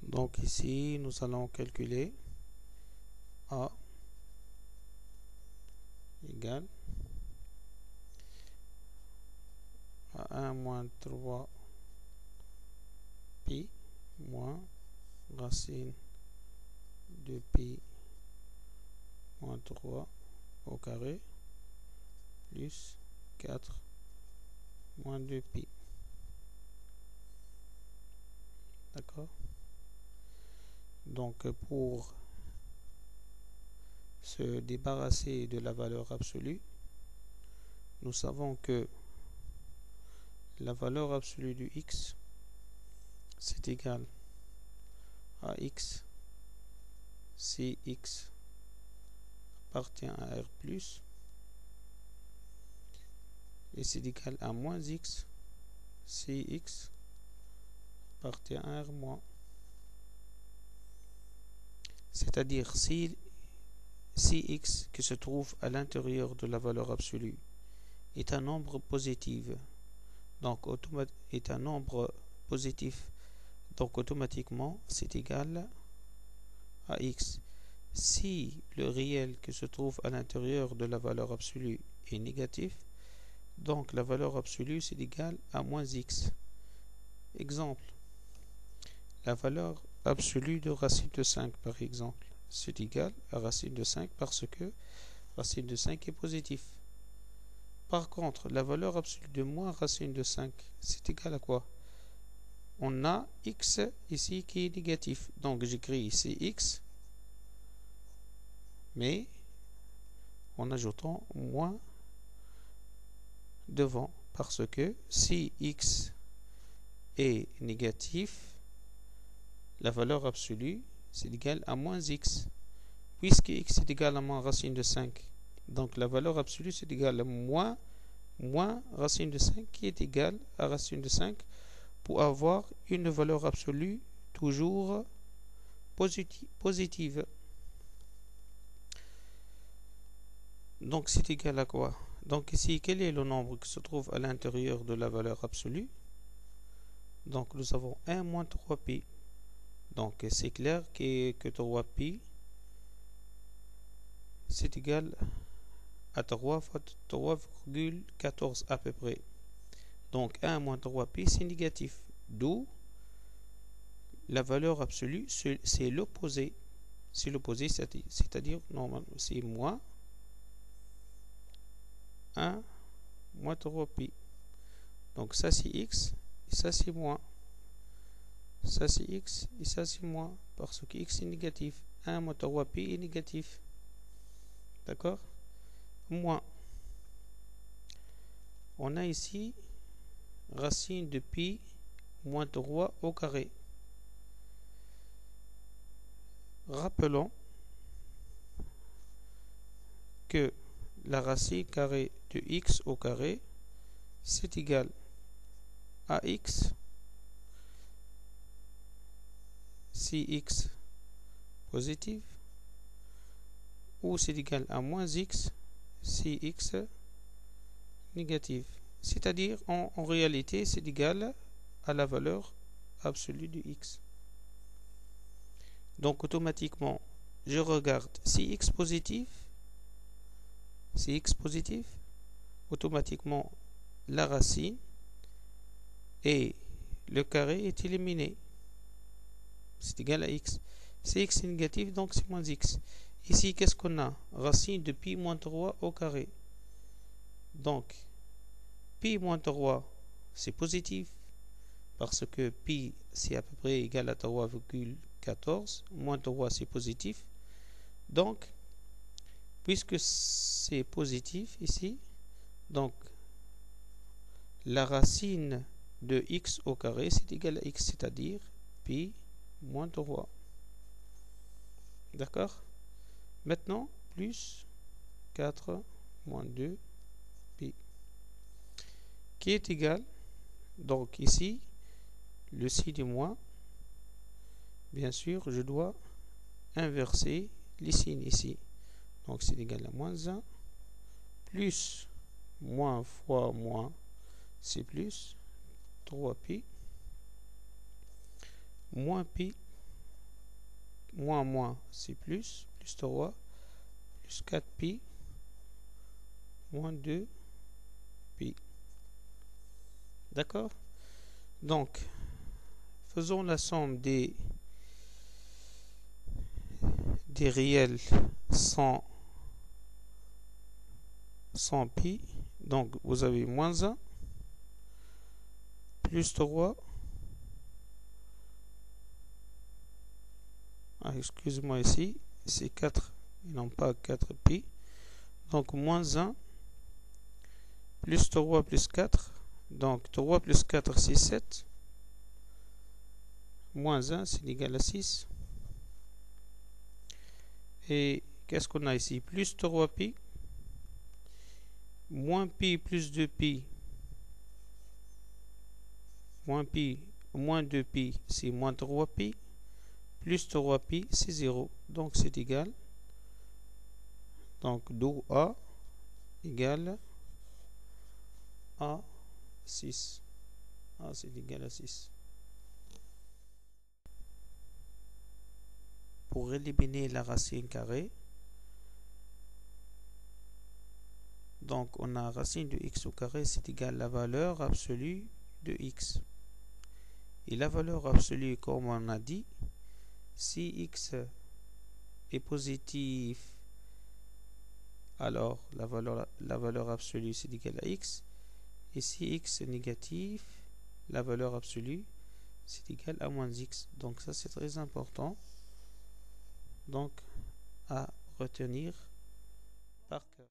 Donc ici, nous allons calculer A égale à 1 moins 3 pi moins racine de pi moins 3 au carré plus 4 moins 2 pi. D'accord? Donc pour se débarrasser de la valeur absolue, nous savons que la valeur absolue du x c'est égal à x si x appartient à R plus, et c'est égal à moins x si x appartient à R moins. C'est-à-dire si x qui se trouve à l'intérieur de la valeur absolue est un nombre positif, donc automatiquement c'est égal à x. Si le réel qui se trouve à l'intérieur de la valeur absolue est négatif, donc la valeur absolue c'est égal à moins x. Exemple, la valeur absolue de racine de 5 par exemple, c'est égal à racine de 5 parce que racine de 5 est positif. Par contre, la valeur absolue de moins racine de 5, c'est égal à quoi? On a x ici qui est négatif. Donc j'écris ici x, mais en ajoutant moins devant. Parce que si x est négatif, la valeur absolue, c'est égal à moins x. Puisque x est égal à moins racine de 5, donc la valeur absolue, c'est égal à moins racine de 5 qui est égal à racine de 5 pour avoir une valeur absolue toujours positive. Donc c'est égal à quoi? Donc ici, quel est le nombre qui se trouve à l'intérieur de la valeur absolue? Donc nous avons 1 moins 3pi. Donc c'est clair que 3pi c'est égal à 3,14 à peu près. Donc 1 moins 3pi c'est négatif. D'où la valeur absolue c'est l'opposé. C'est l'opposé, c'est-à-dire normalement c'est moins 1 moins 3pi. Donc ça c'est x et ça c'est moins. Ça c'est x et ça c'est moins. Parce que x est négatif. 1 moins 3pi est négatif. D'accord? Moins. On a ici racine de pi moins 3 au carré. Rappelons que la racine carrée de x au carré c'est égal à x si x positif, ou c'est égal à moins x si x négatif. C'est-à-dire en réalité c'est égal à la valeur absolue de x. Donc automatiquement je regarde si x positif, automatiquement la racine et le carré est éliminé. C'est égal à x. Si x est négatif, donc c'est moins x. Ici, qu'est-ce qu'on a? Racine de pi moins 3 au carré. Donc, pi moins 3, c'est positif. Parce que pi, c'est à peu près égal à 3,14. Moins 3, c'est positif. Donc, puisque c'est positif ici, donc la racine de x au carré, c'est égal à x, c'est-à-dire pi moins 3. D'accord? Maintenant, plus 4 moins 2 pi, qui est égal, donc ici, le signe du moins, bien sûr, je dois inverser les signes ici. Donc c'est égal à moins 1, plus moins fois moins, c'est plus 3pi, moins pi moins, c'est plus 3, plus 4pi, moins 2pi. D'accord? Donc, faisons la somme des réels sans pi. Donc, vous avez moins 1, plus 3, excusez-moi ici, c'est 4, et non pas 4pi. Donc, moins 1, plus 3, plus 4. Donc, 3 plus 4, c'est 7. Moins 1, c'est égal à 6. Et qu'est-ce qu'on a ici? Plus 3pi, moins pi plus 2pi, moins 2pi, c'est moins 3pi, plus 3pi, c'est 0. Donc, c'est égal. Donc, d'où A égale à 6. A, c'est égal à 6. Pour éliminer la racine carrée, donc on a racine de x au carré, c'est égal à la valeur absolue de x. Et la valeur absolue, comme on a dit, si x est positif, alors la valeur absolue c'est égal à x. Et si x est négatif, la valeur absolue c'est égal à moins x. Donc ça c'est très important. Donc à retenir par cœur.